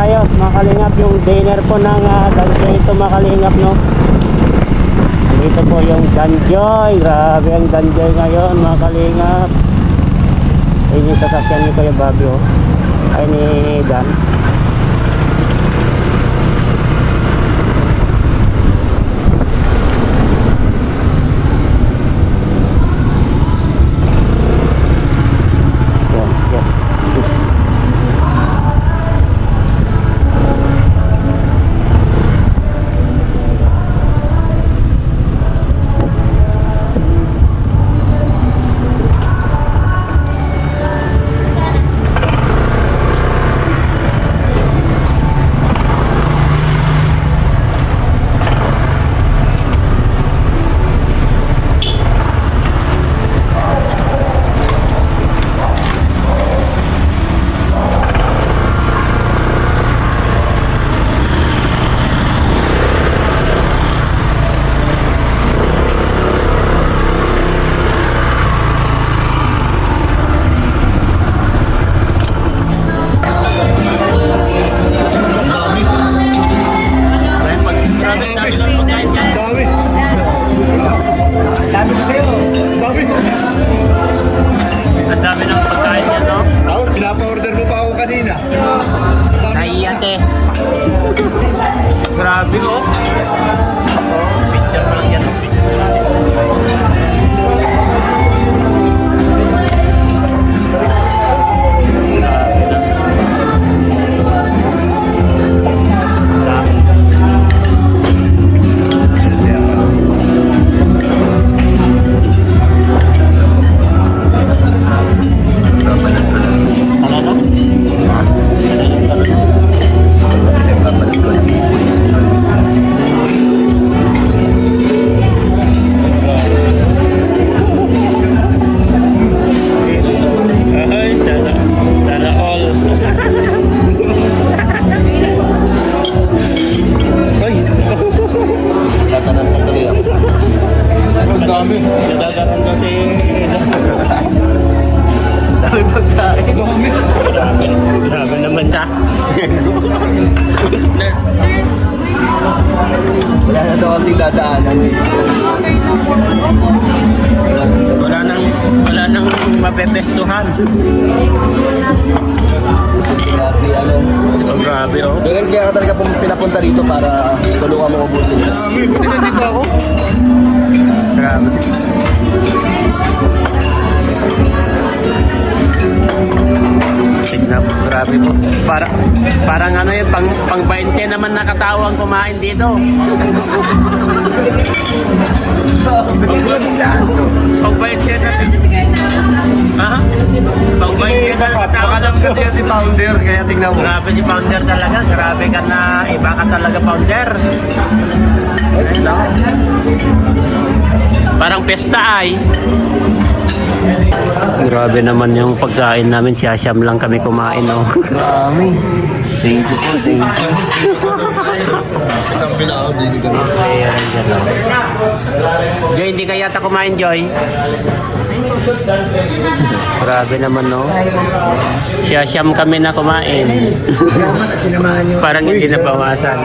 tayo mga kalingap, yung dinner po ng Danjoy ito mga kalingap, no. Dito po yung Danjoy, grabe ang Danjoy ngayon mga kalingap. Ayun yung sasakyan ni Kuya Bobby, oh. Ay ni Dan. Grabe, oh. Picture pa lang yan. Nadadaran kasi dami pagkain. Grabe naman siya. Wala na daw kasing dadaanan. Wala nang mapepestuhan. Grabe, ano. Oh, grabe, oh. Ganyan kaya ka talaga pinapunta rito para tulungan mo ubusin. Buti nandito ako. Grabe. Tignan mo, grabe po. Parang ano yun, pang 20 naman nakatao ang kumain dito. Pang 20 na. Ha? Pang 20 na nakatao. Alam kasi si Founder, kaya tignan mo. Grabe si Founder talaga. Grabe ka na, iba ka talaga, Founder. Ayun, no? Parang pesta ay. Grabe naman yung pagkain namin. Siyam lang kami kumain, no? Marami. Thank you po, thank you. Isang bilao din ka. Ayan, dyan, no? Joy, hindi ka yata kumain, Joy? Grabe naman, no? Siyam kami na kumain. Parang hindi nabawasan.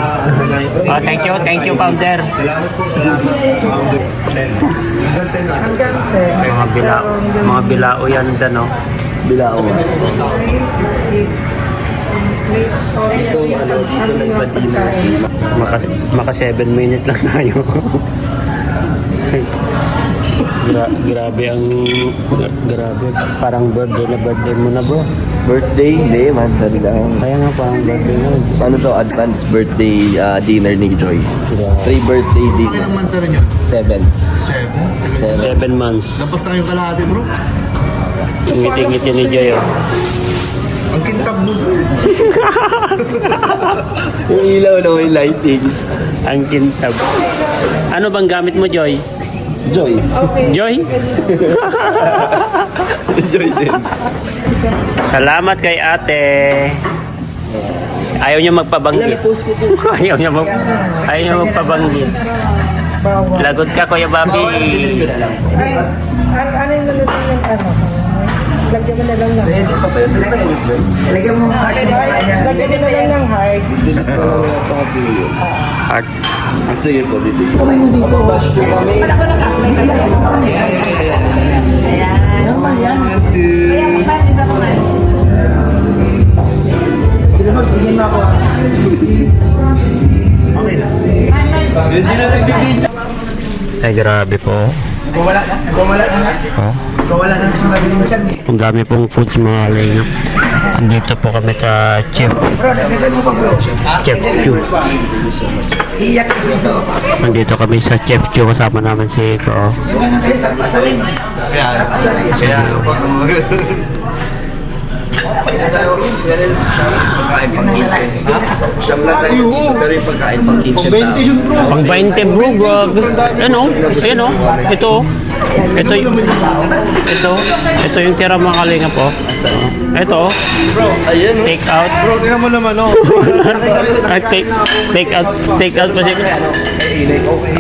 Oh, thank you, Founder. Mga bilao yan dyan, no? Bilao. Ito, ano, dito nagpa-dinner si... Maka 7 minutes lang tayo. Grabe grabe. Parang birthday mo na, bro. Birthday? Hindi, mansari lang. Kaya nga parang birthday mo. Ano to, advance birthday dinner ni Joy. 3 birthday dinner. Ilang months na rin yun? 7. 7. 7 months. Lampas na yung kalahati, bro. Ngiti-ngiti ni Joy, oh. Ang kintab mo doon. Yung ilaw na may lightings. Ang kintab. Ano bang gamit mo, Joy? Joy. Joy? Joy din. Salamat kay ate. Ayaw niya magpabanggit. Ayaw niya magpabanggit. Lagot ka, Kuya Bobby. Ay, ano yung nalito yung ano? Lagyan mo na lang ng hard. Lagyan mo na lang ng hard. Dito ko lang yung topi. Heart. Ang sige po, dito. Kamay mo dito. Bigyan mo ako. Ay, grabe po. Nagwawala na sa lagi ng tiyan. Ang dami pong foods mga kalingap. Andito po kami sa Chef. Bro, nagdagan mo pa bro. Chef Q. Iyak ito. Nandito kami sa Chef Q. Kasama namin si Ko. Ay, sa pasarin. Kaya ano pa kung pagkain pang kitchen. Siyam lang tayo. Pero yung pagkain pang kitchen. Pang 20 bro. Ano? Ayan o. Ito. Ito yung tira mga kalingap po. Ito. Bro, ayun. Take out. Bro, tingnan mo naman, oh. Take out pa siya.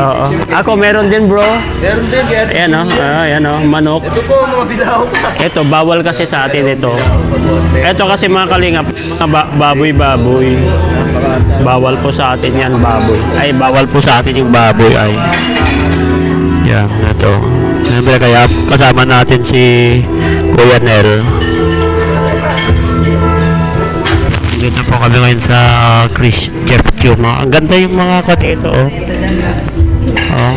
Oo. Ako meron din bro. Meron din, kaya Ayan o. Ayan o. Manok. ito po, mga bilaw pa. Ito, bawal kasi sa atin ito. Ito kasi mga kalingap, mga baboy. Bawal po sa atin yan, baboy. Ay, bawal po sa atin yung baboy ay. Yan, ito. Siyempre kaya kasama natin si Kuya Nel. Dito po kami ngayon sa Chef Q. Ang ganda yung mga kote ito, oh. Oh.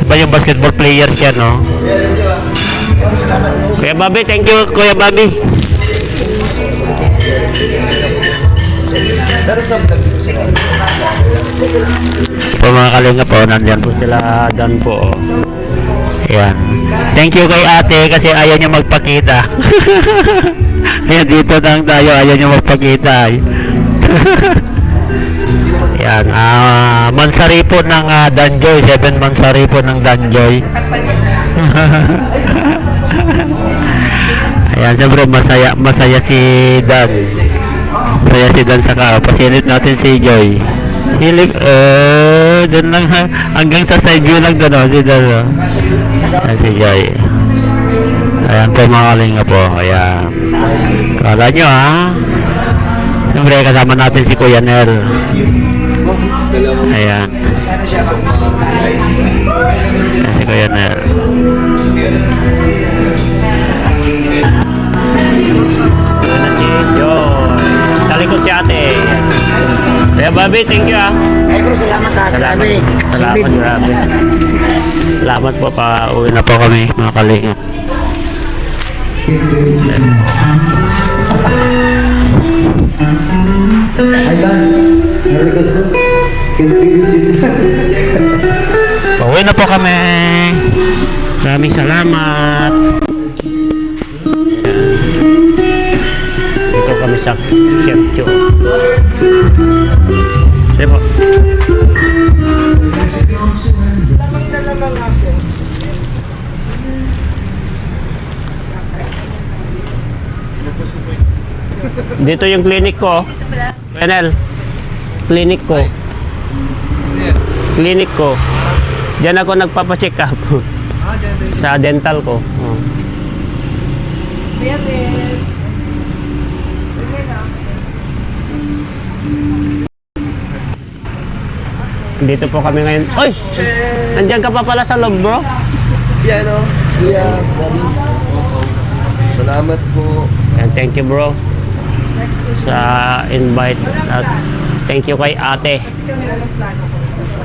Iba yung basketball players yan, no? Kuya Bobby, thank you, Kuya Bobby. Po mga kalinga po, nandyan po sila dan po. Ayan. Thank you kay ate kasi ayaw niya magpakita. Ayan, dito lang tayo, ayaw niya magpakita. Yan, mansari po ng Danjoy, 7 mansari po ng Danjoy. Ayan, siyempre masaya si Dan. Masaya si Dan sa pasilip natin si Joy. Silip, doon lang hanggang sa side view lang doon, si Dan. Ayan si Joy. Ayan po mga kalinga po, ayan. Kala nyo siyempre kasama natin si Kuya Nel. Ayan. Ayan si Kuya Nel. Ayan si Joy. Talikod si ate. Kuya Bobby, thank you Ay bro, salamat ha. Grabe. Grabe. Salamat po, pa-uwi na po kami mga kalinga. Pauwi na po kami. Maraming salamat. Dito kami sa Chef Q. Sige po. Dito yung clinic ko. Penel. Clinic ko. Clinic ko. Diyan ako nagpapacheck up. Sa dental ko. Oh. Dito po kami ngayon. Oy! Nandiyan ka pa pala sa loob, bro. Si ano? Salamat po. And thank you, bro. Sa invite. At thank you kay ate.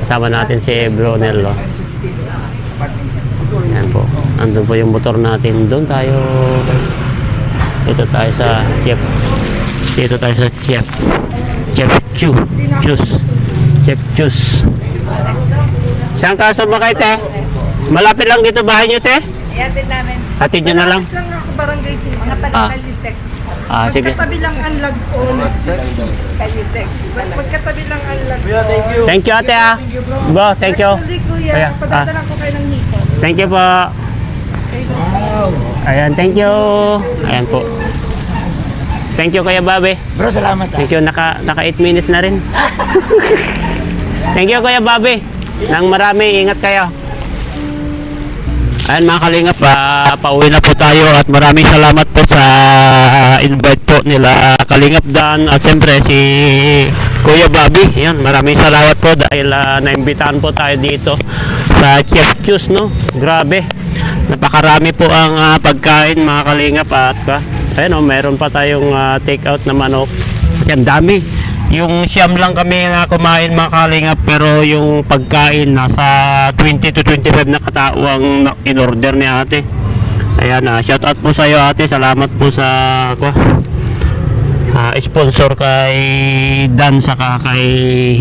Kasama natin si Bro Nello. Ayan po. Andun po yung motor natin. Doon tayo. Dito tayo sa Chef. Dito tayo sa Chef. Chef Chu. Chus. Chef Chus. Saan ka sumakay, te? Malapit lang dito bahay nyo, te? Iatid namin. Hatid nyo na lang. Lang ako barangay si mga Pagkalisek. Sige. Magkatabi lang ang lagpon. Kalisek. Magkatabi lang ang lagpon. Thank you. Thank you, ate, Bro, thank you. Actually, kuya, Kaya, padadala ko kayo ng hipon. Thank you po. Ayan, thank you. Ayan po. Thank you, Kuya Bobby. Bro, salamat ha. Thank you, naka 8 minutes na rin. Thank you, Kuya Bobby. Nang marami, ingat kayo. Ayan mga kalingap, pauwi na po tayo at maraming salamat po sa invite po nila Kalingap Dan at siyempre si Kuya Bobby. Yan, maraming salamat po dahil naimbitahan po tayo dito sa Chef Juice, no? Grabe. Napakarami po ang pagkain mga kalingap at ayun, meron pa tayong take out na manok. Yan, dami. Yung siyam lang kami na kumain mga kalingap, pero yung pagkain nasa 20 to 25 na katao ang in-order ni ate. Ayan, shout out po sa iyo ate. Salamat po sa sponsor kay Dan saka kay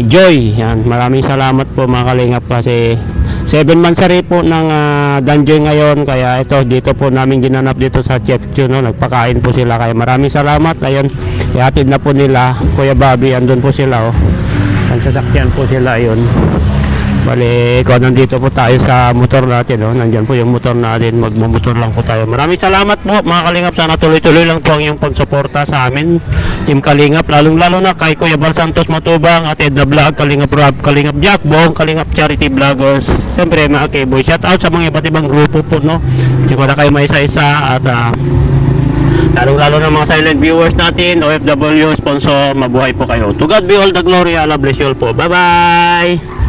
Joy. Yan, maraming salamat po mga kalingap kasi 7 months po ng Dan Joy ngayon, kaya ito dito po namin ginanap dito sa Chef Chu, no? Nagpakain po sila, kaya maraming salamat. Ayun, ihatid na po nila Kuya Bobby, andun po sila, oh. Ang sasakyan po sila, ayun. Bali, nandito po tayo sa motor natin, oh. Nandyan po yung motor natin, magmumotor lang po tayo. Maraming salamat po mga kalingap, sana tuloy-tuloy lang po ang iyong pagsuporta sa amin Team Kalingap, lalong-lalo na kay Kuya Bal Santos Matubang at Edna Vlog, Kalingap Rob, Kalingap Jack, buong Kalingap Charity Vloggers, siyempre mga K-Boy. Shout out sa mga iba't ibang grupo po, no? Hindi ko na kayo may isa-isa at lalong-lalo na mga silent viewers natin, OFW, sponsor, mabuhay po kayo. To God be all the glory, Allah bless you all po. Bye-bye!